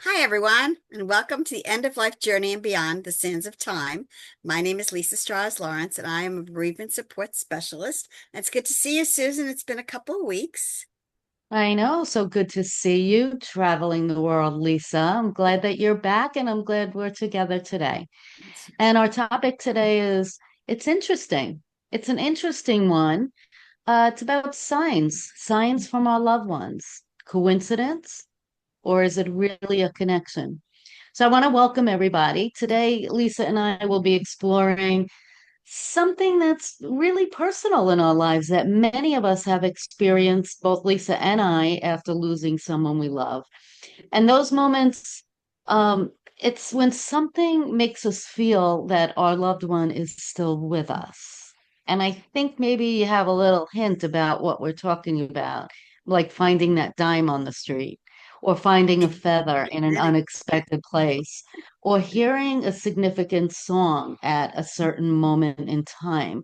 Hi, everyone, and welcome to the End of Life Journey and Beyond the Sands of Time. My name is Lisa Strahs-Lorenc, and I am a Bereavement Support Specialist. And it's good to see you, Susan. It's been a couple of weeks. I know. So good to see you traveling the world, Lisa. I'm glad that you're back and I'm glad we're together today. And our topic today is it's interesting. It's an interesting one. It's about signs from our loved ones. Coincidence, or is it really a connection? So I want to welcome everybody. Today, Lisa and I will be exploring something that's really personal in our lives that many of us have experienced, both Lisa and I, after losing someone we love. And those moments, it's when something makes us feel that our loved one is still with us. And I think maybe you have a little hint about what we're talking about, like finding that dime on the street, or finding a feather in an unexpected place, or hearing a significant song at a certain moment in time,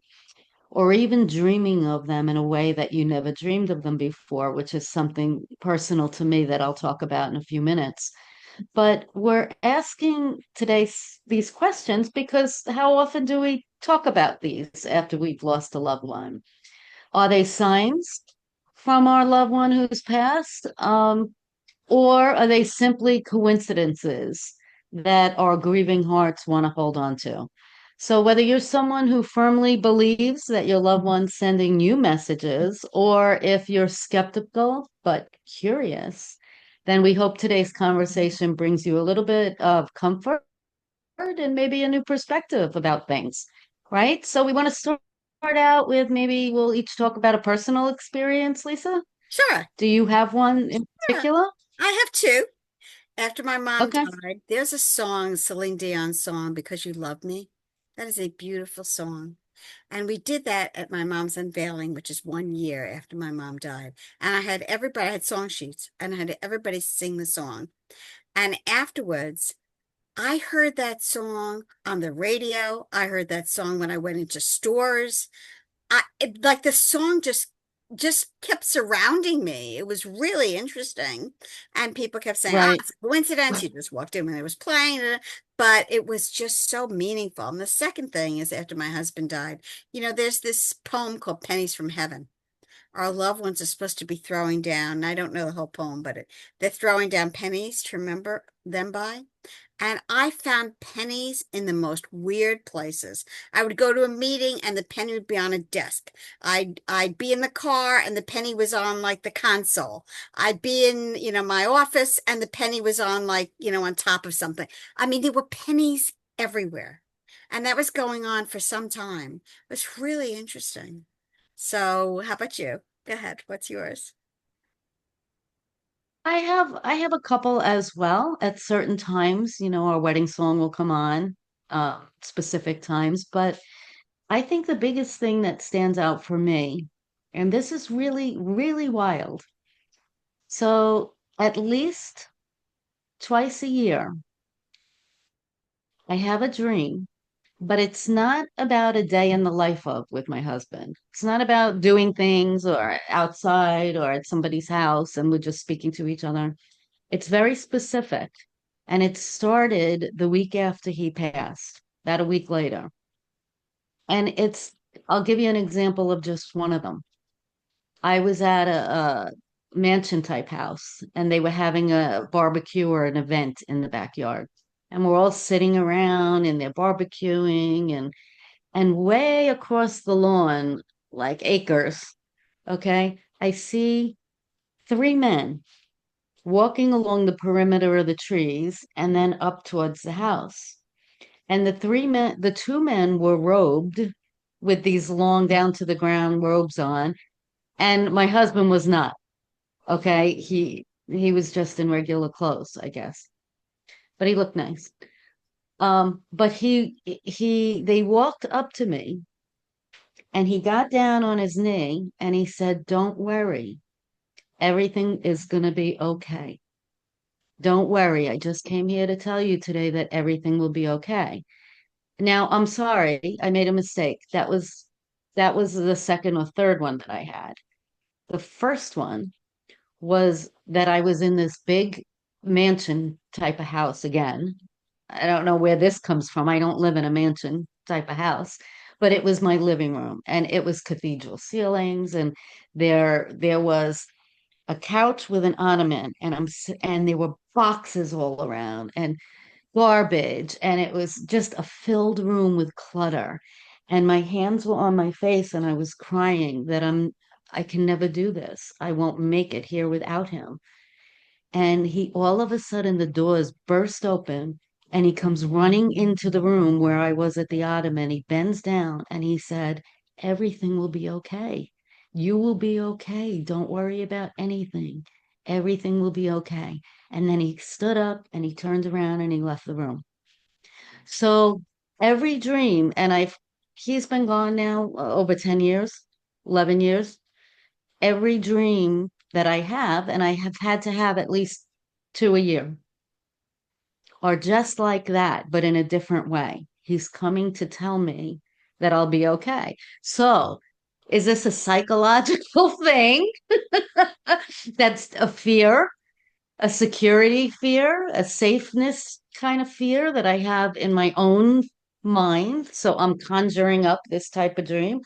or even dreaming of them in a way that you never dreamed of them before, which is something personal to me that I'll talk about in a few minutes. But we're asking today these questions because how often do we talk about these after we've lost a loved one? Are they signs from our loved one who's passed? Or are they simply coincidences that our grieving hearts want to hold on to? So, whether you're someone who firmly believes that your loved one's sending you messages, or if you're skeptical but curious, then we hope today's conversation brings you a little bit of comfort and maybe a new perspective about things, right? So, we want to start out with maybe we'll each talk about a personal experience, Lisa. Sure, Do you have one in sure. particular? I have two. After my mom Okay. died, there's a song, Celine Dion song, Because You Love Me. That is a beautiful song. And we did that at my mom's unveiling, which is 1 year after my mom died. And I had song sheets, and I had everybody sing the song. And afterwards, I heard that song on the radio. I heard that song when I went into stores. Like the song just kept surrounding me. It was really interesting. And people kept saying, "Ah, Right. it's a coincidence. You just walked in when it was playing." But it was just so meaningful. And the second thing is after my husband died, there's this poem called Pennies from Heaven. Our loved ones are supposed to be throwing down, and I don't know the whole poem, but they're throwing down pennies to remember them by. And I found pennies in the most weird places. I would go to a meeting and the penny would be on a desk. I'd be in the car and the penny was on like the console. I'd be in, my office and the penny was on like, on top of something. I mean, there were pennies everywhere. And that was going on for some time. It was really interesting. So, how about you? Go ahead. What's yours? I have a couple as well. At certain times, our wedding song will come on, specific times. But I think the biggest thing that stands out for me, and this is really, really wild. So at least twice a year, I have a dream, but it's not about a day in the life of with my husband. It's not about doing things or outside or at somebody's house and we're just speaking to each other. It's very specific. And it started the week after he passed, about a week later. And I'll give you an example of just one of them. I was at a mansion type house and they were having a barbecue or an event in the backyard. And we're all sitting around and they're barbecuing and way across the lawn, like acres, okay, I see three men walking along the perimeter of the trees and then up towards the house. And the two men were robed with these long down to the ground robes on, and my husband was not. Okay, he was just in regular clothes, I guess, but he looked nice. But they walked up to me, and he got down on his knee, and he said, "Don't worry, everything is gonna be okay. Don't worry. I just came here to tell you today that everything will be okay." Now, I'm sorry, I made a mistake. That was the second or third one that I had. The first one was that I was in this big mansion type of house again. I don't know where this comes from. I don't live in a mansion type of house, but it was my living room and it was cathedral ceilings and there was a couch with an ottoman and and there were boxes all around and garbage and it was just a filled room with clutter and my hands were on my face and I was crying that I can never do this. I won't make it here without him. And he all of a sudden the doors burst open and he comes running into the room where I was at the ottoman. He bends down and he said, "Everything will be okay. You will be okay. Don't worry about anything. Everything will be okay." And then he stood up and he turned around and he left the room. So every dream, and he's been gone now over 10 years, 11 years. Every dream that I have, and I have had to have at least two a year, are just like that, but in a different way. He's coming to tell me that I'll be okay. So, is this a psychological thing? That's a fear, a security fear, a safeness kind of fear that I have in my own mind. So I'm conjuring up this type of dream.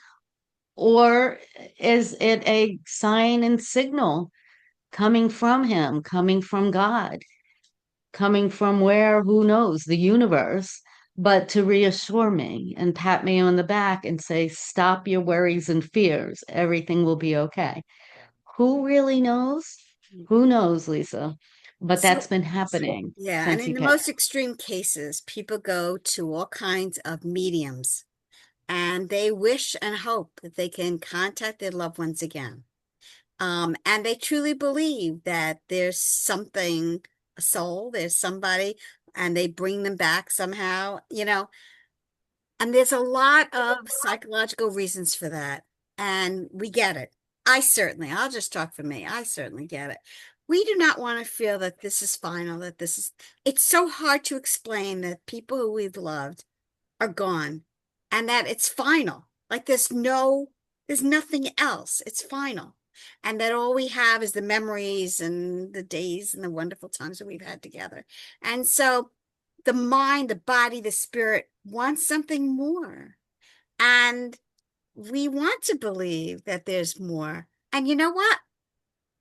Or is it a sign and signal coming from him, coming from God, coming from where, who knows, the universe, but to reassure me and pat me on the back and say, "Stop your worries and fears. Everything will be okay." Who really knows? Who knows, Lisa? But that's So, been happening yeah, and since in he the passed. most extreme cases, people go to all kinds of mediums and they wish and hope that they can contact their loved ones again. And they truly believe that there's something, a soul, there's somebody, and they bring them back somehow, and there's a lot of psychological reasons for that. And we get it. I'll just talk for me. I certainly get it. We do not want to feel that this is final, it's so hard to explain that people who we've loved are gone and that it's final. Like there's nothing else. It's final. And that all we have is the memories and the days and the wonderful times that we've had together. And so the mind, the body, the spirit wants something more. And we want to believe that there's more. And you know what?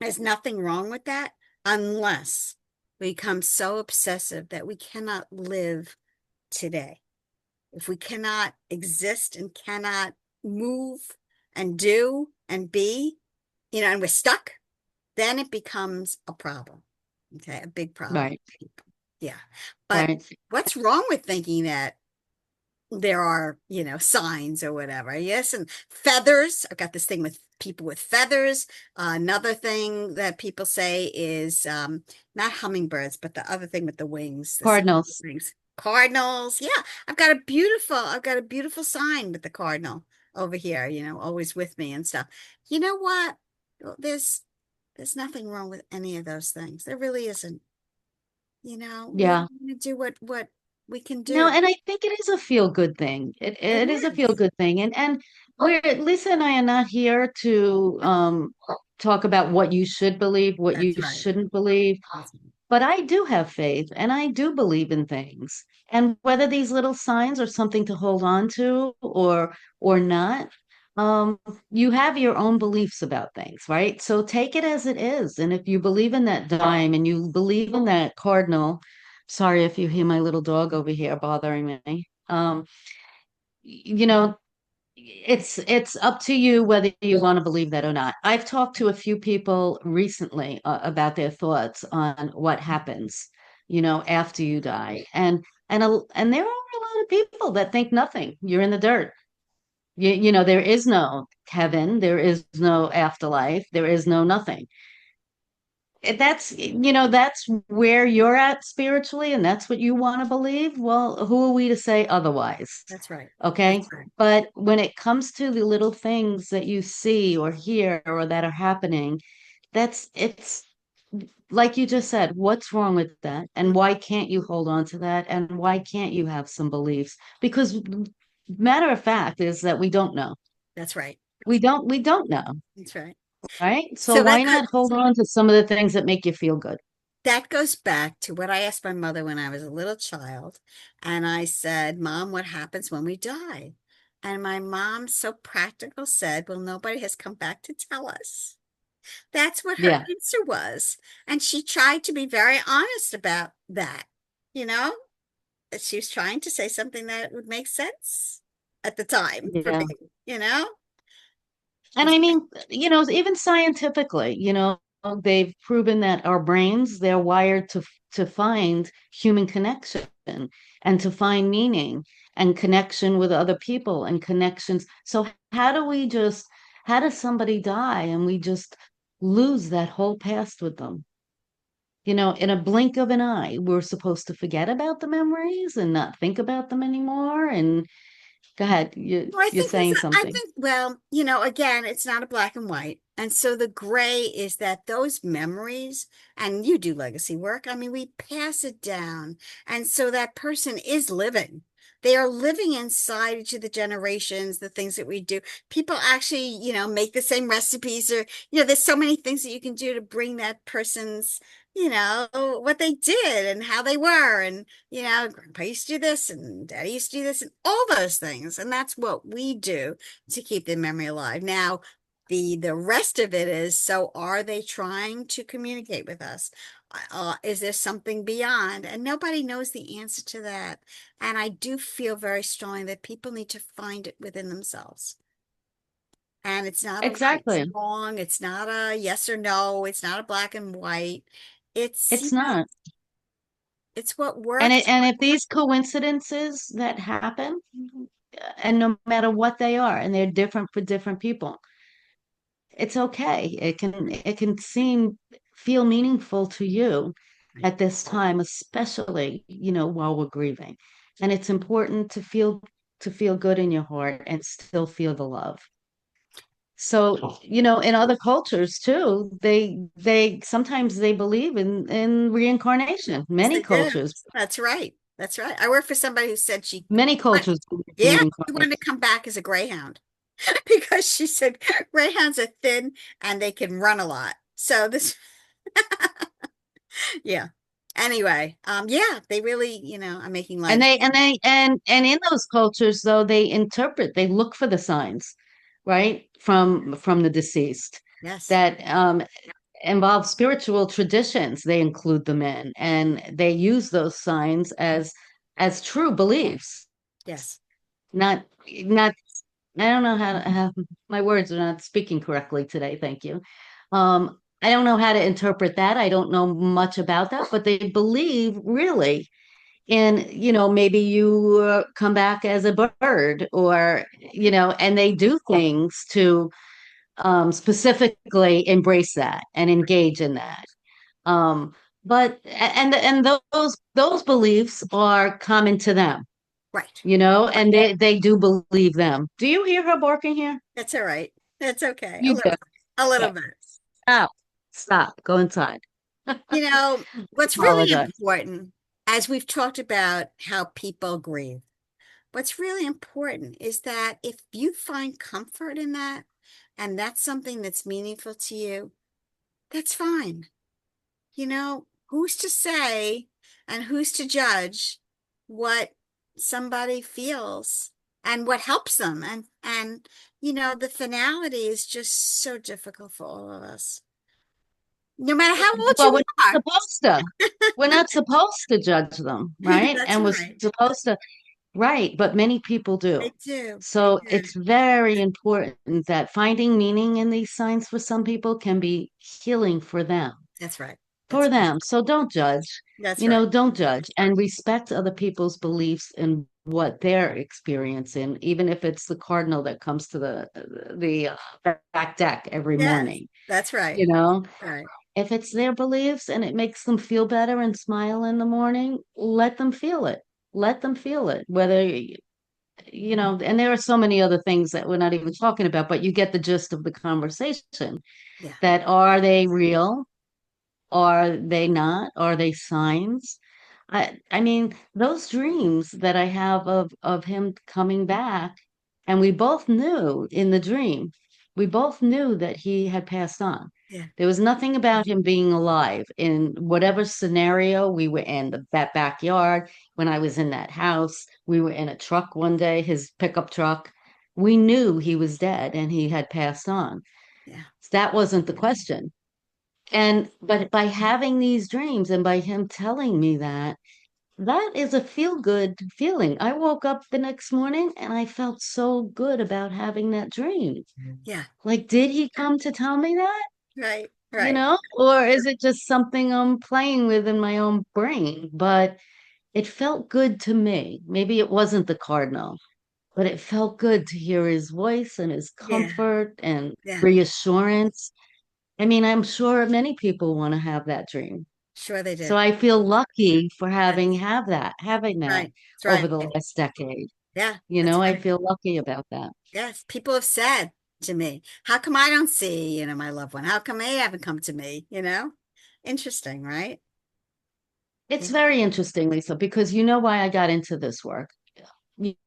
There's nothing wrong with that unless we become so obsessive that we cannot live today. If we cannot exist and cannot move and do and be, and we're stuck, then it becomes a problem. Okay, a big problem. Right, Yeah. But right. what's wrong with thinking that there are, signs or whatever? Yes, and feathers. I've got this thing with people with feathers. Another thing that people say is not hummingbirds, but the other thing with the wings, the Cardinals. wings. Cardinals. Yeah, I've got a beautiful sign with the cardinal over here, always with me and stuff. You know what? Well, there's nothing wrong with any of those things. There really isn't. We Yeah. want to do what we can No, do. and I think it is a feel good thing. It It is a feel is. good thing. And we're Lisa and I are not here to talk about what you should believe, what you That's right. shouldn't believe. That's right. But I do have faith and I do believe in things. And whether these little signs are something to hold on to or not, um, you have your own beliefs about things, right? So take it as it is. And if you believe in that dime and you believe in that cardinal, sorry if you hear my little dog over here bothering me. You know, it's up to you whether you want to believe that or not. I've talked to a few people recently about their thoughts on what happens, after you die, and there are a lot of people that think nothing. You're in the dirt. There is no heaven, there is no afterlife, there is no nothing. That's where you're at spiritually, and that's what you want to believe. Well, who are we to say otherwise? That's right. Okay. That's right. But when it comes to the little things that you see or hear or that are happening, it's like you just said, what's wrong with that? And Mhm. why can't you hold on to that? And why can't you have some beliefs? Because matter of fact is that we don't know. That's right. We don't know, That's right. right? So So why that not hold on to some of the things that make you feel good? that goes back to what I asked my mother when I was a little child. And I said, Mom, what happens when we die? And my mom, so practical, said, well, nobody has come back to tell us. That's what her Yeah, answer was. And she tried to be very honest about that. You know, she was trying to say something that would make sense at the time for yeah. me, you know? And I mean, even scientifically, they've proven that our brains, they're wired to find human connection and to find meaning and connection with other people and connections. So how does somebody die and we just lose that whole past with them? In a blink of an eye, we're supposed to forget about the memories and not think about them anymore. And go ahead, Well, you're saying I something. think, well, again, it's not a black and white. And so the gray is that those memories, and you do legacy work, I mean, we pass it down. And so that person is living. They are living inside each of the generations, the things that we do. People actually, make the same recipes or, there's so many things that you can do to bring that person's, what they did and how they were. And grandpa used to do this and daddy used to do this and all those things. And that's what we do to keep the memory alive. Now, the rest of it is, so are they trying to communicate with us? Is there something beyond? And nobody knows the answer to that. And I do feel very strongly that people need to find it within themselves. And it's not a right Exactly. or wrong. It's not a yes or no. It's not a black and white. It's, It's not. it's what And works. if these coincidences that happen, and no matter what they are, and they're different for different people, it's okay. It can feel meaningful to you at this time, especially, while we're grieving. And it's important to feel good in your heart and still feel the love. So, in other cultures too, they sometimes they believe in reincarnation. Yes, Many they do. cultures, That's right. That's right. I work for somebody who said many what- cultures believe in yeah, she wanted to reincarnation. come back as a greyhound because she said greyhounds are thin and they can run a lot. So this, yeah. Anyway, yeah, they really, are making And lives. they in those cultures though, they look for the signs, right? From the deceased Yes, that involve spiritual traditions. They include them in, and they use those signs as true beliefs. yes. Not I don't know how my words are not speaking correctly today. Thank you. I don't know how to interpret that. I don't know much about that, but they believe really in, maybe you come back as a bird, or, and they do things to specifically embrace that and engage in that. Um, but and those beliefs are common to them, Right. and they do believe them. Do you hear her barking here? That's all right. That's okay. You do. A little Okay. bit. Stop. Stop. Go inside. What's really Apologize. important, as we've talked about how people grieve, what's really important is that if you find comfort in that, and that's something that's meaningful to you, that's fine. Who's to say and who's to judge what somebody feels and what helps them? And the finality is just so difficult for all of us, no matter how old Well, you we're are. not supposed to. We're not supposed to judge them, right? That's And we're right. supposed to, right, but many people do. They do. They So do. it's very important that finding meaning in these signs for some people can be healing for them. That's right. For That's them. So don't judge. that's right. Don't judge and respect other people's beliefs and what they're experiencing, even if it's the cardinal that comes to the back deck every Yes, morning. that's right. You know, Right. if it's their beliefs and it makes them feel better and smile in the morning, let them feel it. Let them feel it. And there are so many other things that we're not even talking about, but you get the gist of the conversation. Yeah. That are they real? Are they not? Are they signs? I mean, those dreams that I have of him coming back, and we both knew in the dream, we both knew that he had passed on. Yeah. There was nothing about him being alive in whatever scenario we were in, that backyard, when I was in that house, we were in a truck one day, his pickup truck. We knew he was dead and he had passed on. Yeah. That wasn't the question. And but by having these dreams and by him telling me that, that is a feel good feeling. I woke up the next morning and I felt so good about having that dream. Yeah. Like, did he come to tell me that? Right. Right. Or is it just something I'm playing with in my own brain? But it felt good to me. Maybe it wasn't the cardinal, but it felt good to hear his voice and his Yeah. comfort and Yeah. reassurance. I mean, I'm sure many people want to have that dream. Sure they So do. I feel lucky for Yes. having that Right. That's over right. the last decade. Yeah. That's I right. feel lucky about that. Yes. People have said to me, how come I don't see, my loved one? How come they haven't come to me? Interesting, right? It's Yeah. very interesting, Lisa, because you know why I got into this work.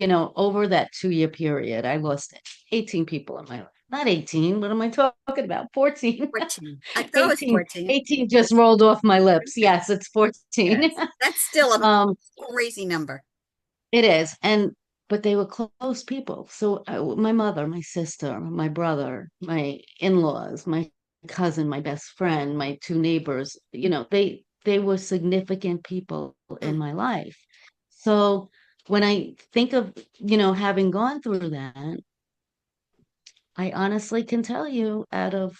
Over that 2 year period, I lost 18 people in my life. Not 18, what am I talking about? 14. 14. I thought it was 18, 14. 18 just rolled off my lips. Yes, it's 14. Yes. That's still a um, crazy number. it is. But they were close people. So my mother, my sister, my brother, my in-laws, my cousin, my best friend, my two neighbors, they were significant people in Mm. my life. So when I think of, having gone through that, I honestly can tell you, out of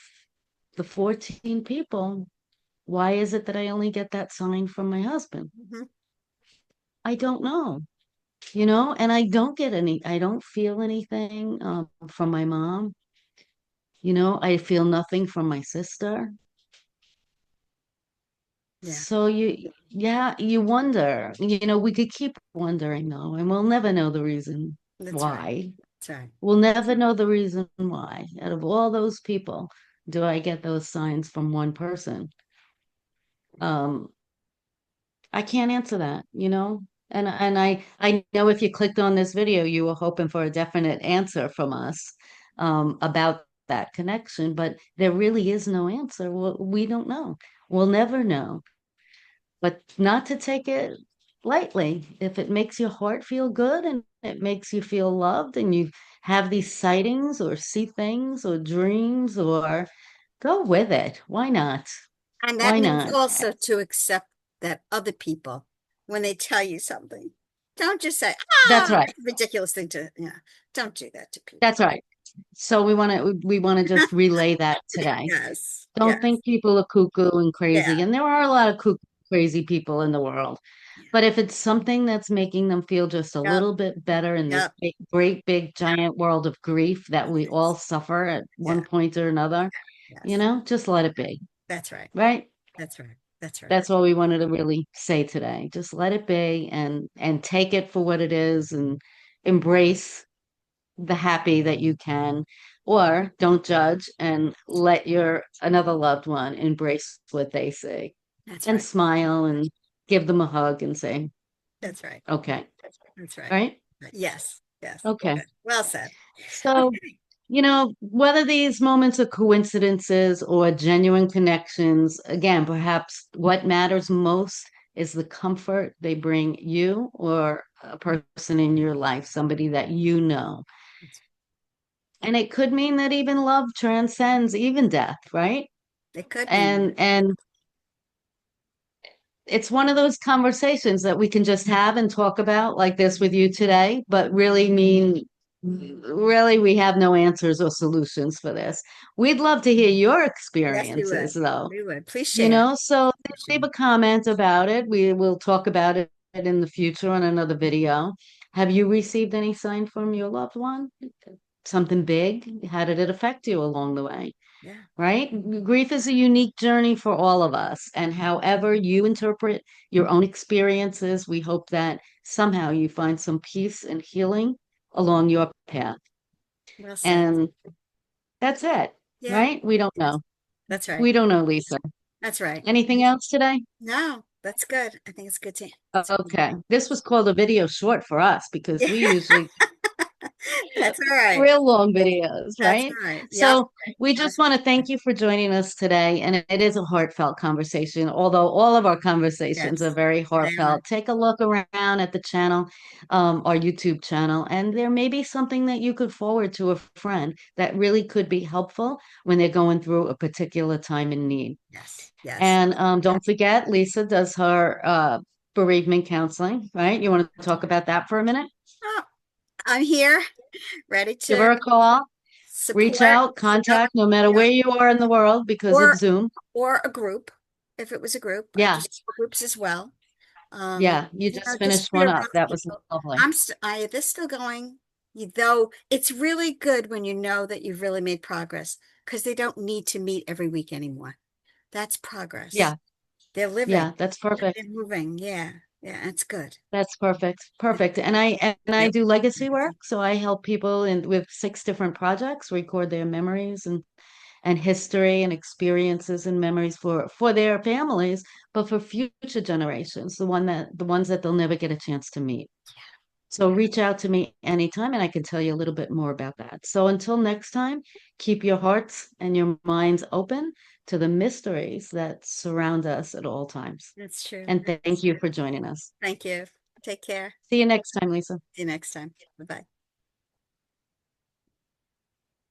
the 14 people, why is it that I only get that sign from my husband? Mhm. I don't know. And I don't feel anything from my mom. I feel nothing from my sister. Yeah. So yeah, you wonder, we could keep wondering though, and we'll never know the reason That's right. why. That's right. We'll never know the reason why. Out of all those people, do I get those signs from one person? Um, I can't answer that. And I know if you clicked on this video, you were hoping for a definite answer from us about that connection, but there really is no answer. Well, we don't know. We'll never know. But not to take it lightly. If it makes your heart feel good and it makes you feel loved and you have these sightings or see things or dreams, or go with it. Why not? And that Why means not? also to accept that other people, when they tell you something, don't just say, That's right. that's a ridiculous thing to, don't do that to people. That's right. So we want to just relay that today. Yes. Don't Yes. think people are cuckoo and Yeah. crazy. And there are a lot of cuckoo, crazy people in the world. Yeah. But if it's something that's making them feel just a Yep. little bit better in this Yep. big, great, big, giant world of grief that we all Yes. suffer at Yeah. one point or another, Yes. just let it be. That's right. Right? That's right. That's right. That's what we wanted to really say today. Just let it be and take it for what it is and embrace the happy that you can, or don't judge and let your another loved one embrace what they say That's and right. smile and give them a hug and say, That's right. okay, That's right. right? Yes. Yes. Okay. Good. Well said. So, Okay. whether these moments are coincidences or genuine connections, again, perhaps what matters most is the comfort they bring you or a person in your life, somebody that you know. And it could mean that even love transcends even death, right? It could mean And it's one of those conversations that we can just have and talk about like this with you today, but really we have no answers or solutions for this. We'd love to hear your that. Yes, we experiences would. though. We would. Please share. So Please share. leave a comment about it. We will talk about it in the future on another video. Have you received any sign from your loved one? Something big? How did it affect you along the way? Yeah. Right? Grief is a unique journey for all of us. And however you interpret your own experiences, we hope that somehow you find some peace and healing along your path. Well said. And that's it, Yeah. right? We don't Yes. know. That's right. We don't know, Lisa. That's right. Anything else today? No, that's good. I think it's good to. Okay. This was called a video short for us because Yeah. we usually That's all right. Real long videos, That's right? all right. Yep. So we just want to thank you for joining us today. And it is a heartfelt conversation, although all of our conversations are Yes, very they are. heartfelt. Take a look around at the channel, our YouTube channel, and there may be something that you could forward to a friend that really could be helpful when they're going through a particular time in need. Yes, yes. And don't forget, Lisa does her bereavement counseling, right? You want to talk about that for a minute? Oh, I'm here, ready Give to her a call. Reach support. out, Yep, contact, no matter yep. where you are in the world because of Or Zoom. or a group. If it was a group, I do Yeah, groups as well. yeah. You just Just finished be one up. around That was people. lovely. I this still going. Though it's really good when you know that you've really made progress because they don't need to meet every week anymore. That's progress. Yeah, They're living. yeah. That's perfect. They're moving. Yeah. Yeah, that's good. That's perfect. It's Perfect. And I yep. do legacy work, so I help people in with 6 different projects record their memories and history and experiences and memories for their families, but for future generations, the ones that they'll never get a chance to meet. So reach out to me anytime and I can tell you a little bit more about that. So until next time, keep your hearts and your minds open to the mysteries that surround us at all times. That's true. And thank you for joining us. Thank you. Take care. See you next time, Lisa. See you next time. Bye-bye.